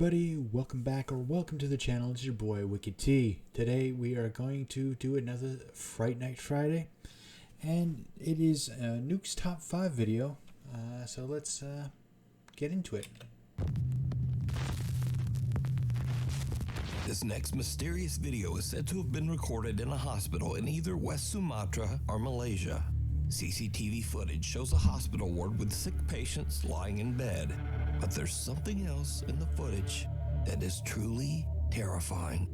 everybody, welcome back or welcome to the channel. It's your boy Reactee. Today we are going to do another Fright Night Friday, and it is Nuke's top 5 video, so let's get into it. This next mysterious video is said to have been recorded in a hospital in either West Sumatra or Malaysia. CCTV footage shows a hospital ward with sick patients lying in bed. But there's something else in the footage that is truly terrifying.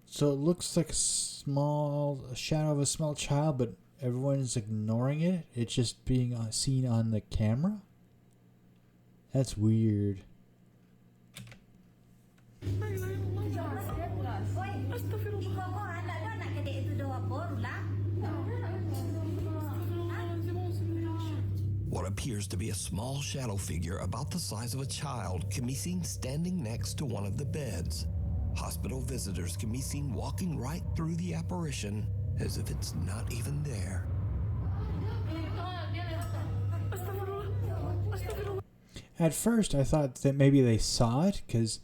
So it looks like a shadow of a small child, but everyone's ignoring it. It's just being seen on the camera. That's weird. What appears to be a small shadow figure about the size of a child can be seen standing next to one of the beds. Hospital visitors can be seen walking right through the apparition as if it's not even there. At first, I thought that maybe they saw it, because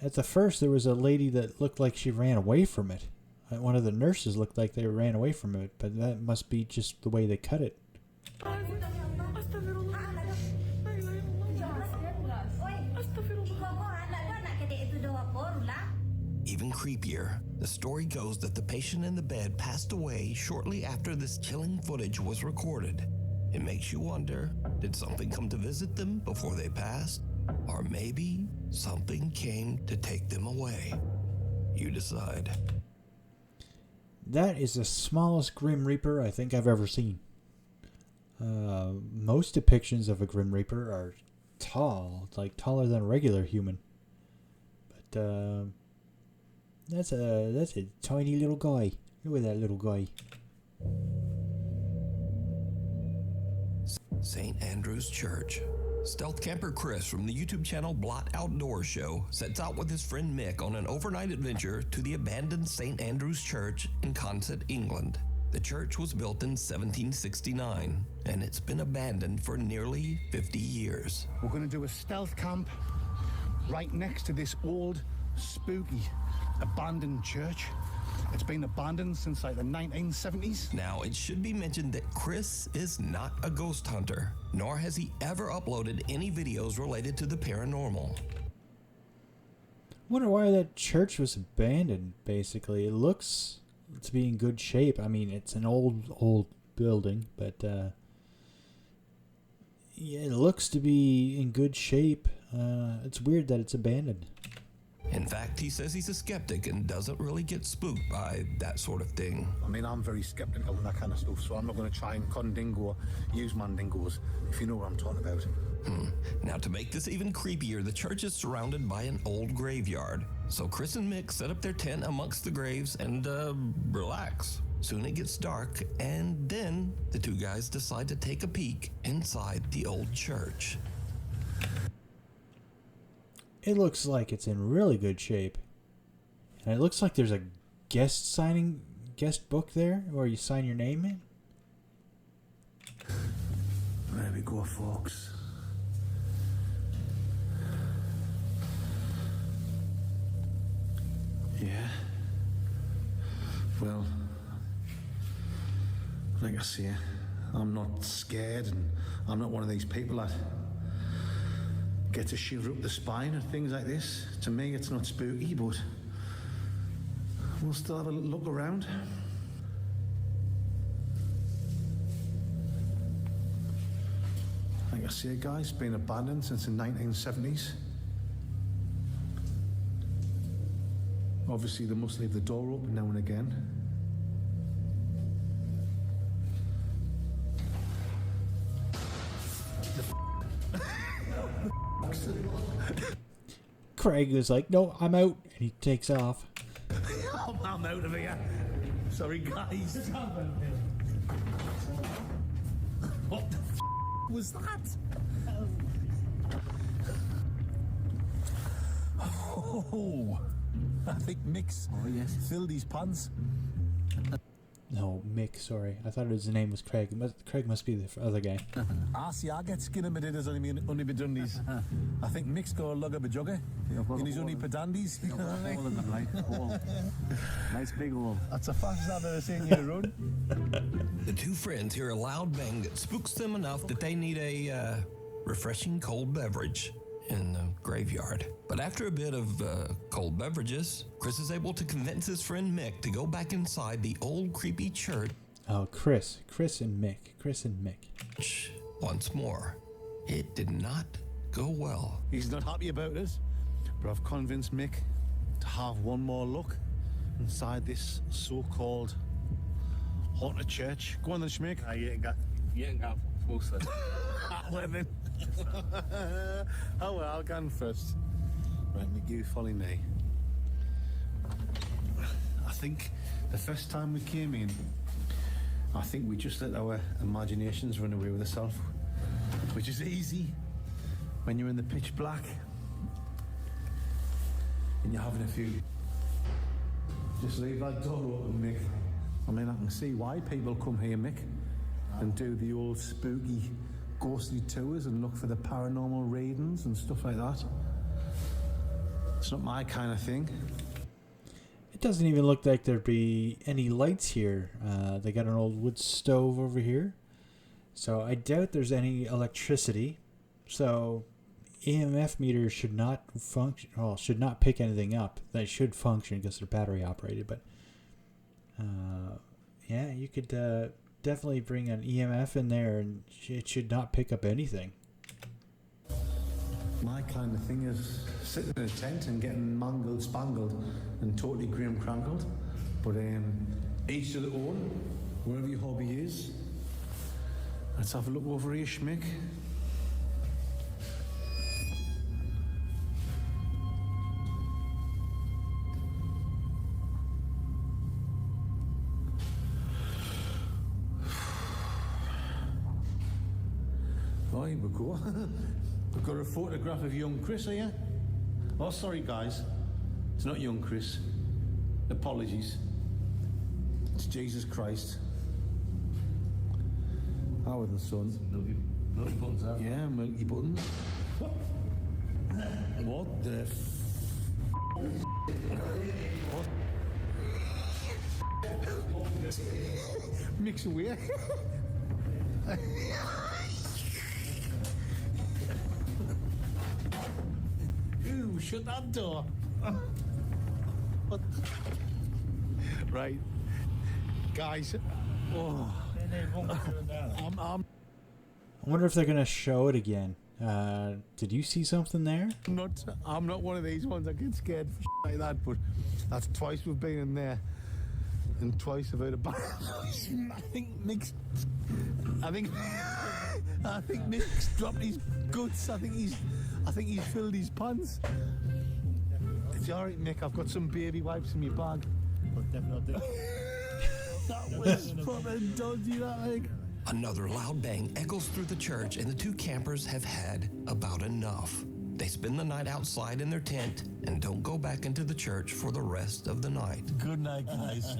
at the first there was a lady that looked like she ran away from it. One of the nurses looked like they ran away from it, but that must be just the way they cut it. Even creepier, the story goes that the patient in the bed passed away shortly after this chilling footage was recorded. It makes you wonder, did something come to visit them before they passed? Or maybe something came to take them away. You decide. That is the smallest Grim Reaper I think I've ever seen. Most depictions of a Grim Reaper are tall, like taller than a regular human. But that's a tiny little guy. Look at that little guy. St. Andrew's Church. Stealth camper Chris from the YouTube channel Blot Outdoor Show sets out with his friend Mick on an overnight adventure to the abandoned St. Andrew's Church in Consett, England. The church was built in 1769, and it's been abandoned for nearly 50 years. We're going to do a stealth camp right next to this old, spooky, abandoned church. It's been abandoned since like the 1970s. Now, it should be mentioned that Chris is not a ghost hunter, nor has he ever uploaded any videos related to the paranormal. Wonder why that church was abandoned, basically. It looks to be in good shape. I mean, it's an old building, but yeah, it looks to be in good shape. It's weird that it's abandoned. In fact, he says he's a skeptic and doesn't really get spooked by that sort of thing. I mean, I'm very skeptical and that kind of stuff, so I'm not going to try and condingo or use mandingos, if you know what I'm talking about. Now, to make this even creepier, the church is surrounded by an old graveyard. So Chris and Mick set up their tent amongst the graves and, relax. Soon it gets dark, and then the two guys decide to take a peek inside the old church. It looks like it's in really good shape. And it looks like there's a guest book there where you sign your name in. There we go, folks. Yeah. Well, like I say, I'm not scared, and I'm not one of these people that get a shiver up the spine or things like this. To me, it's not spooky, but we'll still have a look around. Like I say, guys, it's been abandoned since the 1970s. Obviously, they must leave the door open now and again. Craig was like, "No, I'm out," and he takes off. I'm out of here. Sorry, guys. What the was that? Oh, I think Mick's filled his pants. No, Mick, sorry. I thought his name was Craig. Craig must be the other guy. I get skin in my didders only be done these. I think Mick's got a lug of a jugger in his only pedandies. You know what I mean? Right, hole. Nice big hole. That's the fastest I've ever seen you run. The two friends hear a loud bang that spooks them enough that they need a refreshing cold beverage in the graveyard. But after a bit of cold beverages, Chris is able to convince his friend Mick to go back inside the old creepy church Oh, Chris and Mick. once more. It did not go well. He's not happy about it, but I've convinced Mick to have one more look inside this so-called haunted church. Go on then, Schmick. You ain't got close then. Oh well, I'll go on first. Right, McGee, follow me. I think the first time we came in, I think we just let our imaginations run away with ourselves, which is easy when you're in the pitch black and you're having a few. Just leave that door open, Mick. I mean, I can see why people come here, Mick, and do the old spooky, ghostly tours and look for the paranormal readings and stuff like that. It's not my kind of thing. It doesn't even look like there'd be any lights here. They got an old wood stove over here. So I doubt there's any electricity. So EMF meters should not function, well, should not pick anything up. They should function because they're battery operated, but yeah, you could definitely bring an EMF in there and it should not pick up anything. My kind of thing is sitting in a tent and getting mangled, spangled, and totally grim crankled. But each to their own, wherever your hobby is. Let's have a look over here, Schmick. Oh, here we go. We've got a photograph of young Chris here. Oh, sorry, guys. It's not young Chris. Apologies. It's Jesus Christ. Our the son. Milky buttons out. Yeah, milky buttons. What the What? Mix away. Ooh, shut that door. What? Right. Guys. Oh. I wonder if they're gonna show it again. Did you see something there? I'm not one of these ones that get scared for like that, but that's twice we've been in there. And twice I've heard about it. I think Mick's dropped his guts. I think he's filled his pants. It's alright, Mick, I've got some baby wipes in my bag. But definitely. That was fucking dodgy, that like. Another loud bang echoes through the church, and the two campers have had about enough. They spend the night outside in their tent and don't go back into the church for the rest of the night. Good night, guys.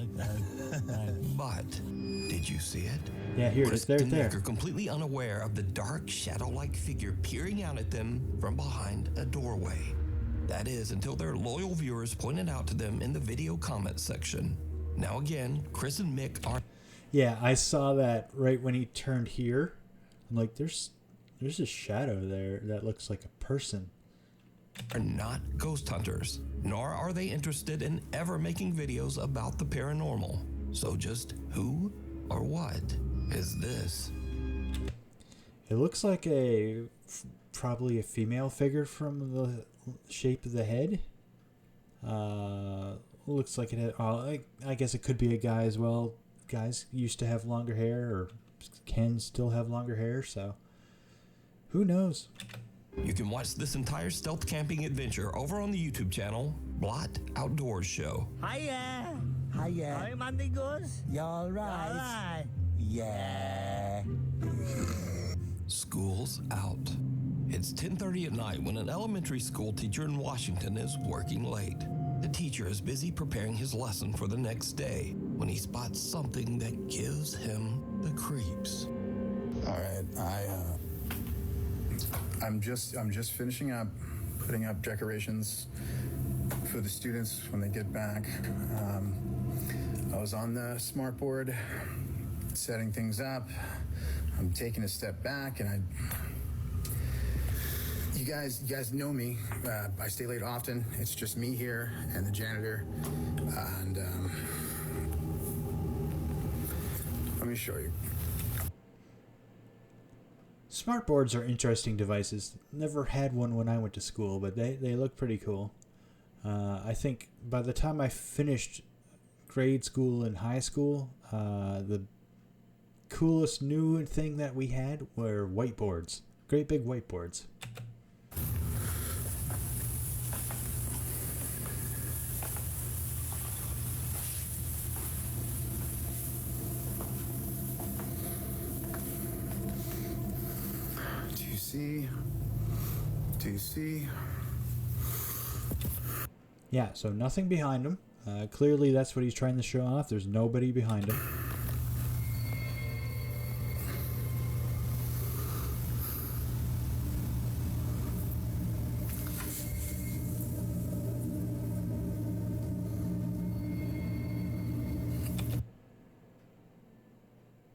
But did you see it? Yeah, here it Chris is. There, and there. Nick are completely unaware of the dark, shadow-like figure peering out at them from behind a doorway. That is, until their loyal viewers pointed out to them in the video comment section. Now again, Chris and Mick are... Yeah, I saw that right when he turned here. I'm like, there's a shadow there that looks like a person. Are not ghost hunters, nor are they interested in ever making videos about the paranormal. So just who or what is this? It looks like probably a female figure from the shape of the head. Looks like it had, I guess it could be a guy as well. Guys used to have longer hair, or can still have longer hair, so who knows? You can watch this entire stealth camping adventure over on the YouTube channel, Blot Outdoors Show. Hiya! Hiya. How Monday goes? You alright? Alright. Yeah. School's out. It's 10:30 at night when an elementary school teacher in Washington is working late. The teacher is busy preparing his lesson for the next day when he spots something that gives him the creeps. All right, I'm just finishing up putting up decorations for the students when they get back. I was on the smart board setting things up. I'm taking a step back, and you guys know me. I stay late often. It's just me here and the janitor, and let me show you. Smart boards are interesting devices. Never had one when I went to school, but they look pretty cool. I think by the time I finished grade school and high school, the coolest new thing that we had were whiteboards. Great big whiteboards. Do you see? Yeah, so nothing behind him. Clearly that's what he's trying to show off. There's nobody behind him.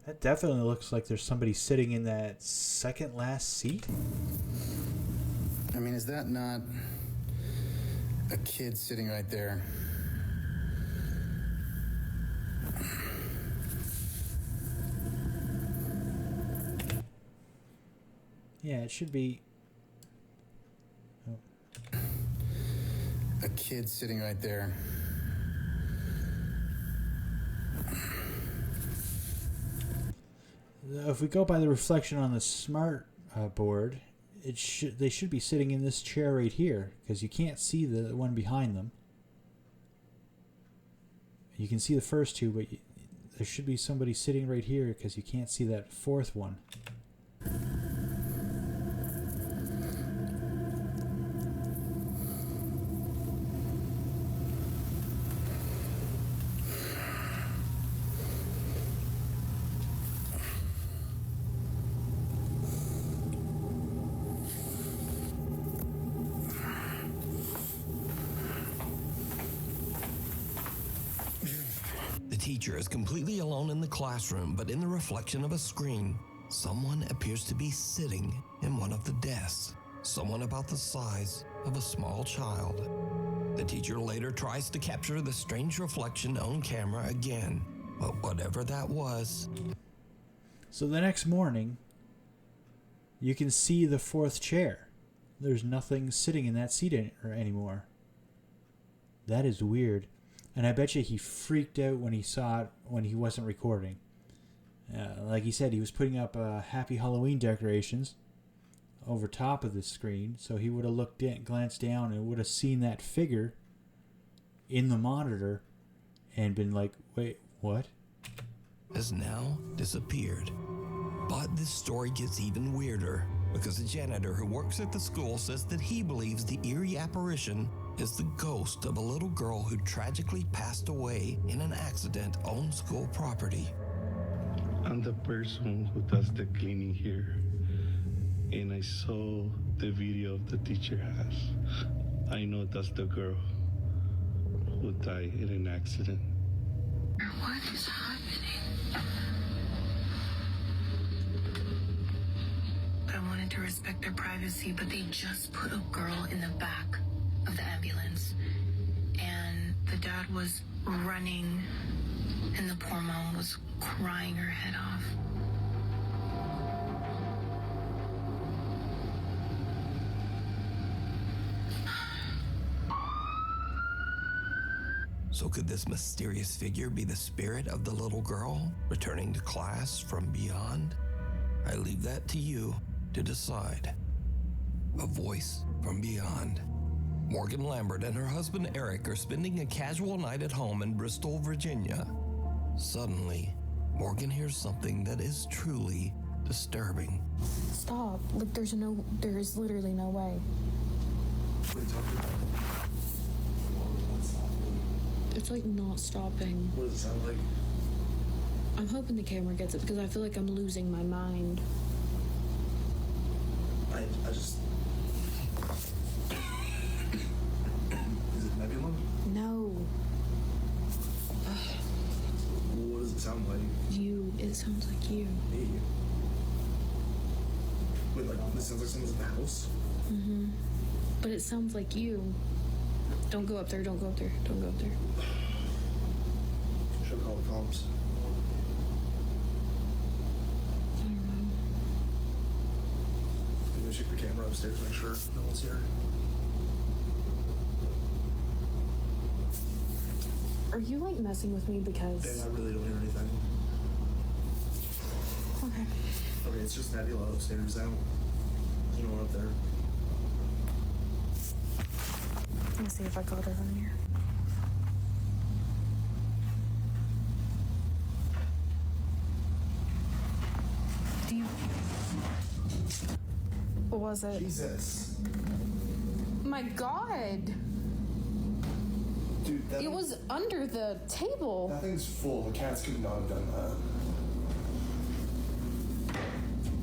That definitely looks like there's somebody sitting in that second last seat. I mean, is that not a kid sitting right there? Yeah, it should be. Oh. A kid sitting right there. If we go by the reflection on the smart board, they should be sitting in this chair right here, because you can't see the one behind them. You can see the first two, but there should be somebody sitting right here because you can't see that fourth one. The teacher is completely alone in the classroom, but in the reflection of a screen, someone appears to be sitting in one of the desks. Someone about the size of a small child. The teacher later tries to capture the strange reflection on camera again, but whatever that was. So the next morning, you can see the fourth chair. There's nothing sitting in that seat anymore. That is weird. And I bet you he freaked out when he saw it when he wasn't recording. Like he said, he was putting up Happy Halloween decorations over top of the screen, so he would have glanced down and would have seen that figure in the monitor and been like, wait, what? Has now disappeared. But this story gets even weirder because the janitor who works at the school says that he believes the eerie apparition is the ghost of a little girl who tragically passed away in an accident on school property. I'm the person who does the cleaning here, and I saw the video the teacher has. I know that's the girl who died in an accident. What is happening? I wanted to respect their privacy, but they just put a girl in the back of the ambulance, and the dad was running, and the poor mom was crying her head off. So could this mysterious figure be the spirit of the little girl returning to class from beyond? I leave that to you to decide. A voice from beyond. Morgan Lambert and her husband Eric are spending a casual night at home in Bristol, Virginia. Suddenly, Morgan hears something that is truly disturbing. Stop. Like, there is literally no way. What are you talking about? It's like not stopping. What does it sound like? I'm hoping the camera gets it because I feel like I'm losing my mind. I just... Is it Nebula? No. What does it sound like? You. It sounds like you. Me? Wait, like, this sounds like someone's in the house? Mm-hmm. But it sounds like you. Don't go up there, don't go up there, don't go up there. Should I call the cops? I don't know. Maybe we should keep the camera upstairs, make sure no one's here. Are you like messing with me because... Dang, I really don't hear anything. Okay. Okay, it's just Nebula upstairs. There's no one up there. Let me see if I got her on here. Do you... What was it? Jesus. My God! Dude, It was under the table. that thing's full. The cats could not have done that.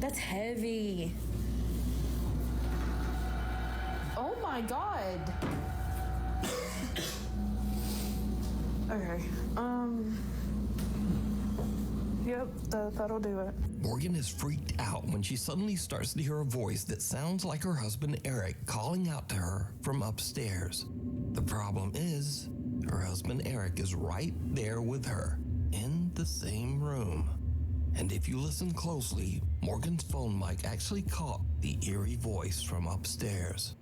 That's heavy. Oh my God. Okay. Yep, that'll do it. Morgan is freaked out when she suddenly starts to hear a voice that sounds like her husband Eric calling out to her from upstairs. The problem is, her husband Eric is right there with her, in the same room. And if you listen closely, Morgan's phone mic actually caught the eerie voice from upstairs.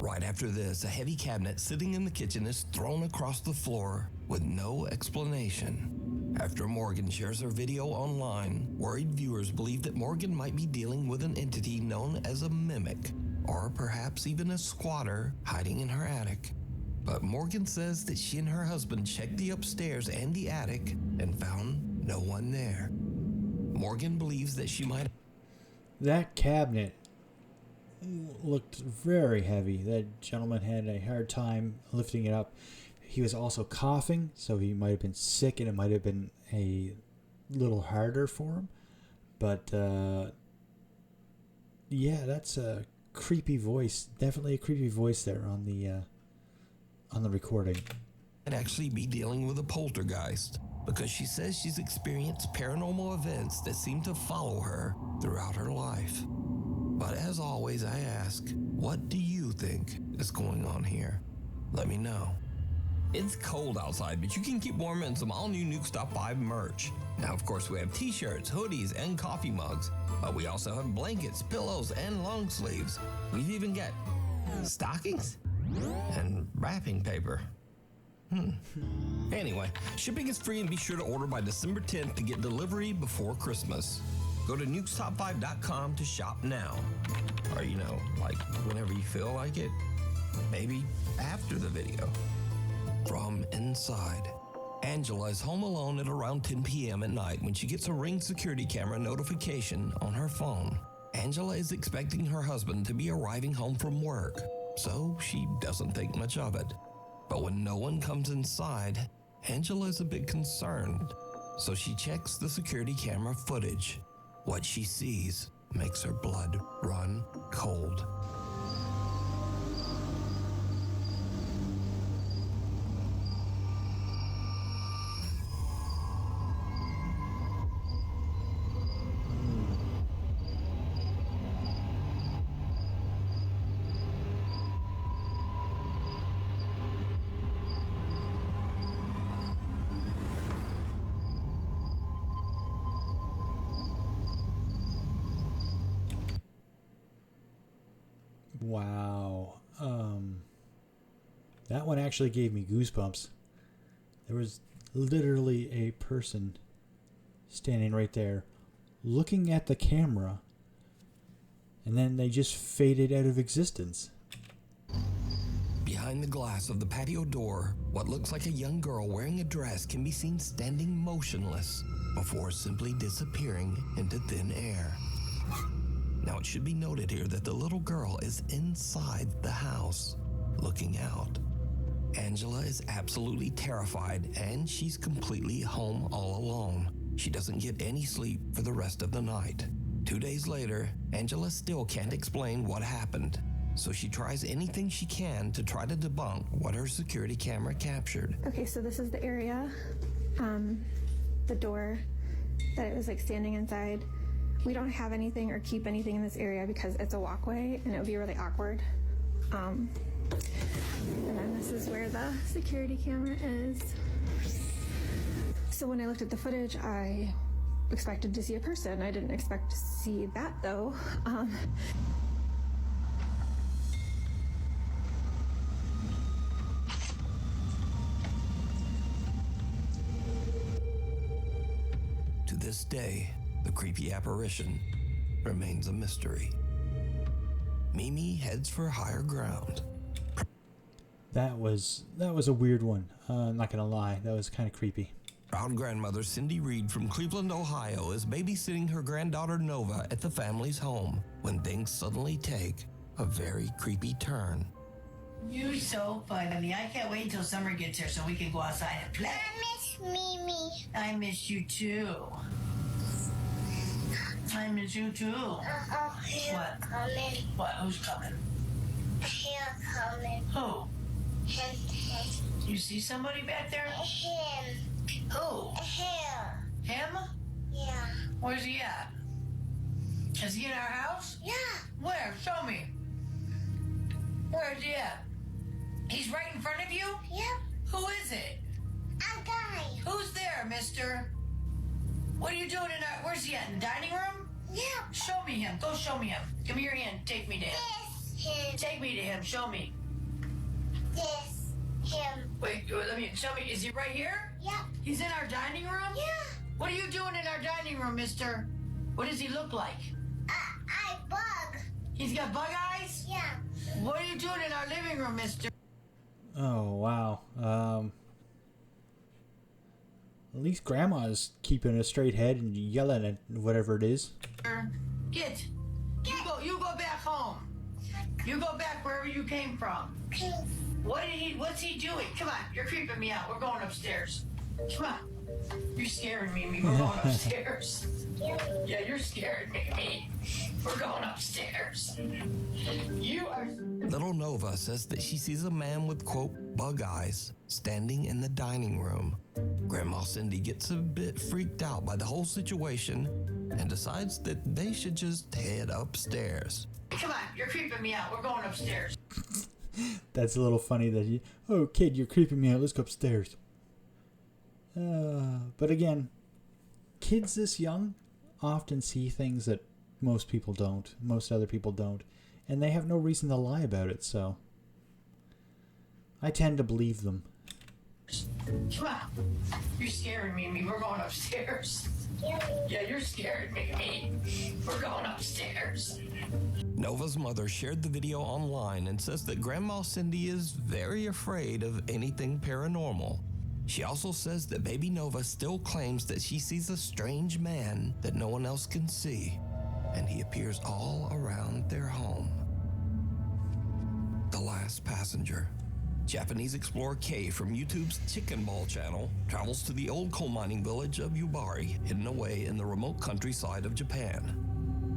Right after this, a heavy cabinet sitting in the kitchen is thrown across the floor with no explanation. After Morgan shares her video online, worried viewers believe that Morgan might be dealing with an entity known as a mimic, or perhaps even a squatter hiding in her attic. But Morgan says that she and her husband checked the upstairs and the attic and found no one there. Morgan believes that she might... That cabinet looked very heavy. That gentleman had a hard time lifting it up. He was also coughing, so he might have been sick and it might have been a little harder for him. But yeah, that's a creepy voice. Definitely a creepy voice there on the recording. might actually be dealing with a poltergeist, because she says she's experienced paranormal events that seem to follow her throughout her life. But as always, I ask, what do you think is going on here? Let me know. It's cold outside, but you can keep warm in some all-new Nuke Top 5 merch. Now, of course, we have t-shirts, hoodies, and coffee mugs, but we also have blankets, pillows, and long sleeves. We've even got stockings and wrapping paper. Anyway, shipping is free, and be sure to order by December 10th to get delivery before Christmas. Go to nukestop5.com to shop now. Or, you know, like whenever you feel like it. Maybe after the video. From inside, Angela is home alone at around 10 p.m. at night when she gets a Ring security camera notification on her phone. Angela is expecting her husband to be arriving home from work, so she doesn't think much of it. But when no one comes inside, Angela is a bit concerned, so she checks the security camera footage. What she sees makes her blood run cold. Wow. That one actually gave me goosebumps. There was literally a person standing right there looking at the camera, and then they just faded out of existence. Behind Behind the glass of the patio door, what looks like a young girl wearing a dress can be seen standing motionless before simply disappearing into thin air. Now, it should be noted here that the little girl is inside the house, looking out. Angela is absolutely terrified, and she's completely home all alone. She doesn't get any sleep for the rest of the night. 2 days later, Angela still can't explain what happened, so she tries anything she can to try to debunk what her security camera captured. Okay, so this is the area, the door that it was like standing inside. We don't have anything or keep anything in this area because it's a walkway and it would be really awkward. And then this is where the security camera is. So when I looked at the footage, I expected to see a person. I didn't expect to see that though. To this day, the creepy apparition remains a mystery. Mimi heads for higher ground. That was a weird one. I'm not gonna lie, that was kind of creepy. Proud grandmother Cindy Reed from Cleveland, Ohio is babysitting her granddaughter Nova at the family's home when things suddenly take a very creepy turn. You're so funny. I can't wait until summer gets here so we can go outside and play. I miss Mimi. I miss you too. I miss you too. What? Coming. What? Who's coming? Here coming. Who? Him. You see somebody back there? Him. Who? Here. Him? Yeah. Where's he at? Is he in our house? Yeah. Where? Show me. Where is he at? He's right in front of you? Yep. Who is it? A guy. Who's there, mister? What are you doing in our... Where's he at? In the dining room? Yep. Show me him. Go show me him. Give me your hand. Take me to him. This him. Take me to him. Show me. This him. Wait, let me... Show me. Is he right here? Yep. He's in our dining room? Yeah. What are you doing in our dining room, mister? What does he look like? I bug. He's got bug eyes? Yeah. What are you doing in our living room, mister? Oh wow. At least Grandma's keeping a straight head and yelling at whatever it is. Get. You go back home. You go back wherever you came from. What's he doing? Come on, you're creeping me out. We're going upstairs. Come on. You're scaring me. We're going upstairs. Yeah, you're scaring me. We're going upstairs. You are... Little Nova says that she sees a man with, quote, bug eyes standing in the dining room. Grandma Cindy gets a bit freaked out by the whole situation and decides that they should just head upstairs. Come on, you're creeping me out. We're going upstairs. That's a little funny that you... Oh, kid, you're creeping me out. Let's go upstairs. But again, kids this young often see things that most people don't. Most other people don't. And they have no reason to lie about it, so... I tend to believe them. Come on. You're scaring me. We're going upstairs. Yeah, you're scaring me. We're going upstairs. Nova's mother shared the video online and says that Grandma Cindy is very afraid of anything paranormal. She also says that baby Nova still claims that she sees a strange man that no one else can see, and he appears all around their home. The Last Passenger. Japanese explorer Kei from YouTube's Chicken Ball channel travels to the old coal mining village of Yubari, hidden away in the remote countryside of Japan.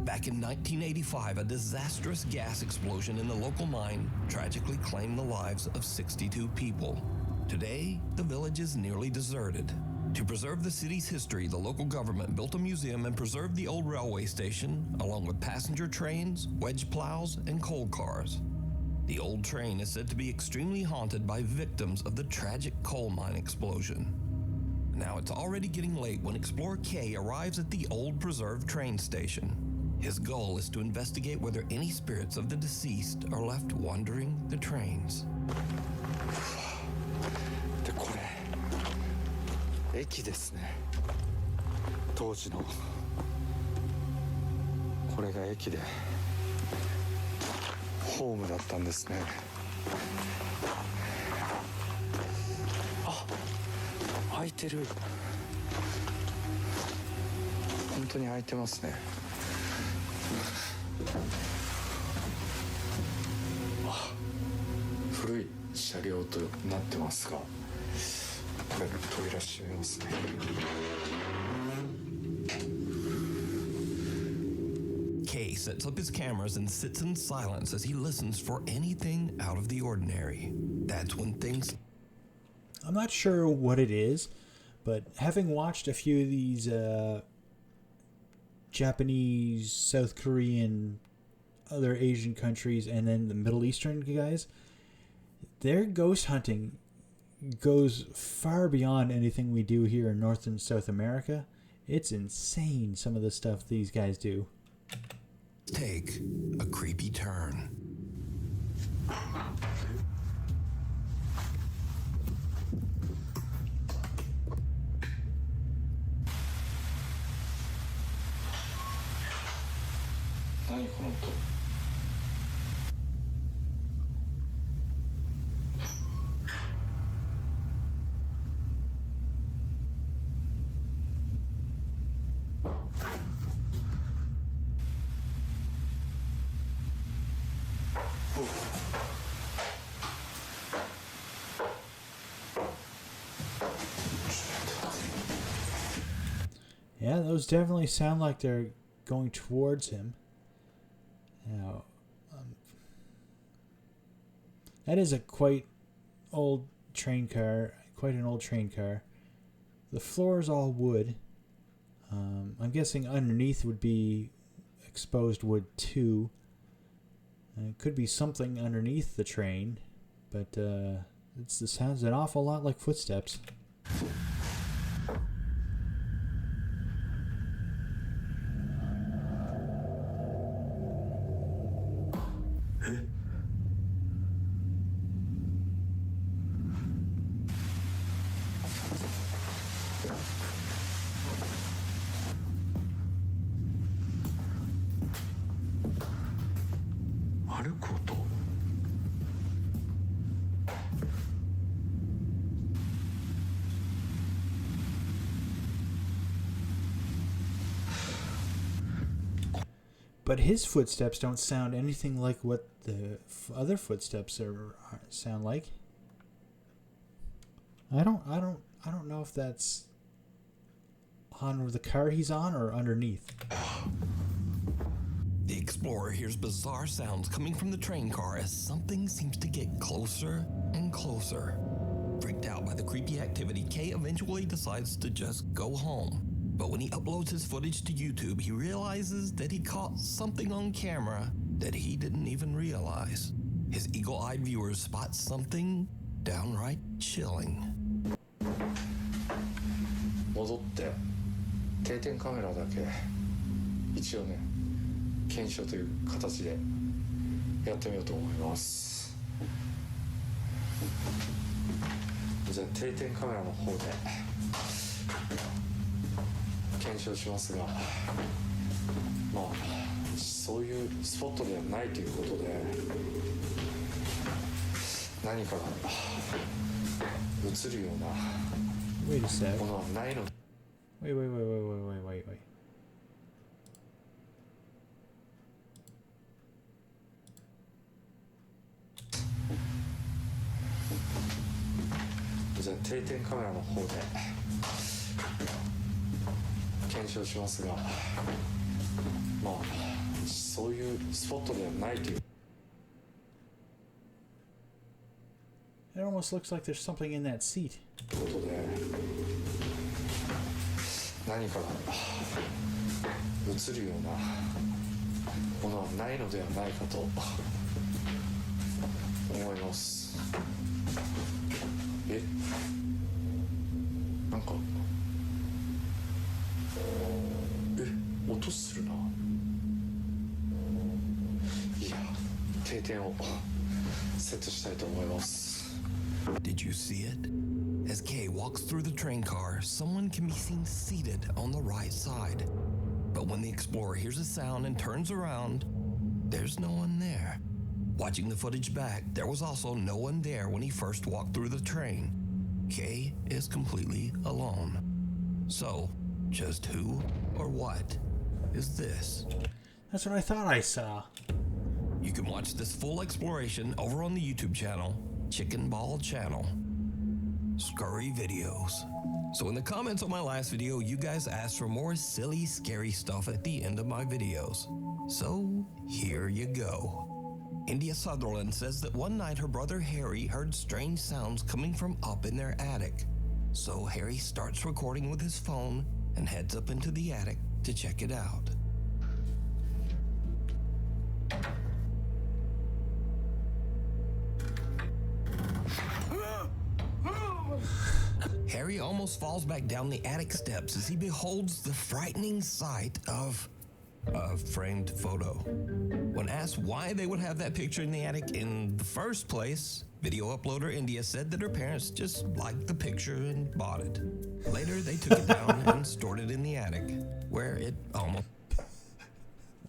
Back in 1985, a disastrous gas explosion in the local mine tragically claimed the lives of 62 people. Today, the village is nearly deserted. To preserve the city's history, the local government built a museum and preserved the old railway station, along with passenger trains, wedge plows, and coal cars. The old train is said to be extremely haunted by victims of the tragic coal mine explosion. Now, it's already getting late when Explorer K arrives at the old preserved train station. His goal is to investigate whether any spirits of the deceased are left wandering the trains. でこれ駅ですね。当時のこれが駅でホームだったんですね。あ、開いてる。本当に開いてますね。あ、古い車両となってますが、これ扉閉めますね。Kay sets up his cameras and sits in silence as he listens for anything out of the ordinary. That's when things... I'm not sure what it is, but having watched a few of these Japanese, South Korean, other Asian countries, and then the Middle Eastern guys, their ghost hunting goes far beyond anything we do here in North and South America. It's insane, some of the stuff these guys do. Take a creepy turn. Yeah, those definitely sound like they're going towards him. Now, that is a quite old train car, quite an old train car. The floor is all wood. I'm guessing underneath would be exposed wood too. It could be something underneath the train, but it sounds an awful lot like footsteps. But his footsteps don't sound anything like what the other footsteps sound like. I don't know if that's on the car he's on or underneath. The explorer hears bizarre sounds coming from the train car as something seems to get closer and closer. Freaked out by the creepy activity, Kay eventually decides to just go home. But when he uploads his footage to YouTube, he realizes that he caught something on camera that he didn't even realize. His eagle-eyed viewers spot something downright chilling. 戻って定点カメラだけ一応ね検証という形でやってみようと思います。じゃあ定点カメラの方で検証しますが、まあそういうスポットではないということで何かが映るような Wait a sec. ものはないの。Wait.じゃあ定点カメラの方で検証しますが、まあそういうスポットではないという。It almost looks like there's something in that seat. ということで何かが映るようなものはないのではないかと思います。なんか音するな。いや定点をセットしたいと思います。 Did you see it? As Kay walks through the train car, someone can be seen seated on the right side. But when the explorer hears a sound and turns around, there's no one there. Watching the footage back, there was also no one there when he first walked through the train. Kay is completely alone. So, just who or what is this? That's what I thought I saw. You can watch this full exploration over on the YouTube channel, Chicken Ball Channel. Scurry videos. So in the comments on my last video, you guys asked for more silly, scary stuff at the end of my videos. So, here you go. India Sutherland says that one night her brother Harry heard strange sounds coming from up in their attic. So Harry starts recording with his phone and heads up into the attic to check it out. Harry almost falls back down the attic steps as he beholds the frightening sight of a framed photo. When asked why they would have that picture in the attic in the first place, video uploader India said that her parents just liked the picture and bought it. Later, they took it down and stored it in the attic, where it almost...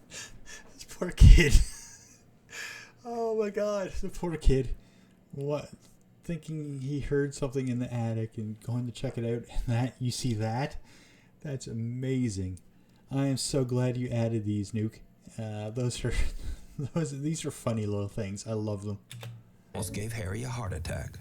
This poor kid. Oh my god, the poor kid. What? Thinking he heard something in the attic and going to check it out, and that you see that? That's amazing. I am so glad you added these, Nuke. These are funny little things. I love them. Almost gave Harry a heart attack.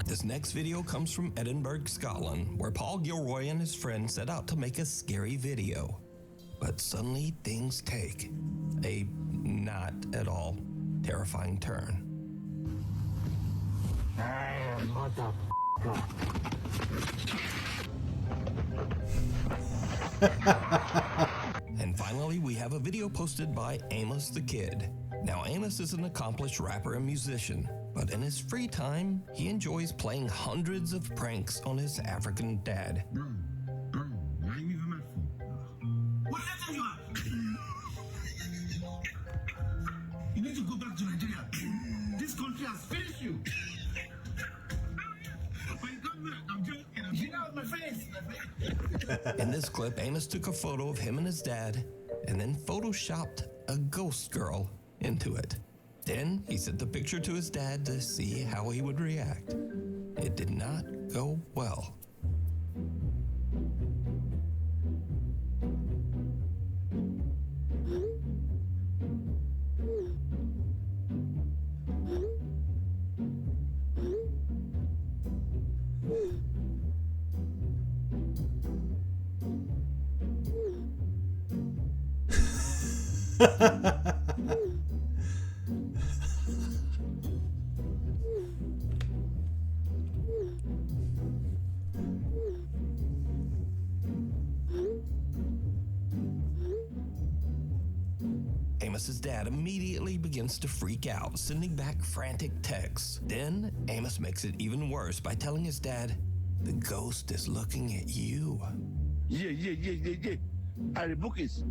This next video comes from Edinburgh, Scotland, where Paul Gilroy and his friend set out to make a scary video. But suddenly things take a not at all terrifying turn. And finally, we have a video posted by Amos the Kid. Now, Amos is an accomplished rapper and musician, but in his free time, he enjoys playing hundreds of pranks on his African dad. You need to go back to Nigeria. This country has finished you. When you come back, I'm joking. Get out of my face. In this clip, Amos took a photo of him and his dad and then photoshopped a ghost girl into it. Then he sent the picture to his dad to see how he would react. It did not go well. Amos's dad immediately begins to freak out, sending back frantic texts. Then Amos makes it even worse by telling his dad, "The ghost is looking at you." Yeah. I rebook it.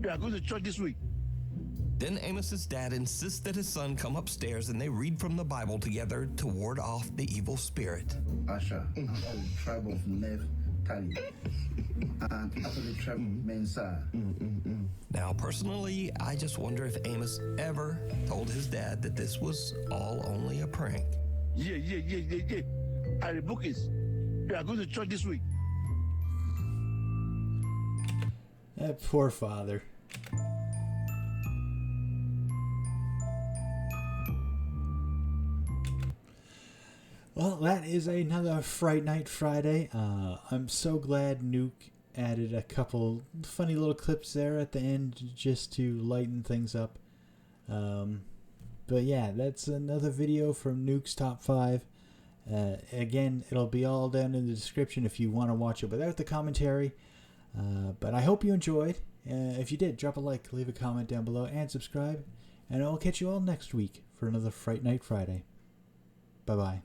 We are going to church this week. Then Amos's dad insists that his son come upstairs and they read from the Bible together to ward off the evil spirit. Asher, of the tribe of Naphtali, and after the tribe of Mensa. Now, personally, I just wonder if Amos ever told his dad that this was all only a prank. Yeah. I rebook it. We are going to church this week. That poor father. Well, that is another Fright Night Friday. I'm so glad Nuke added a couple funny little clips there at the end just to lighten things up. But yeah, that's another video from Nuke's Top 5. Again, it'll be all down in the description if you want to watch it without the commentary. But I hope you enjoyed. If you did, drop a like, leave a comment down below, and subscribe. And I'll catch you all next week for another Fright Night Friday. Bye-bye.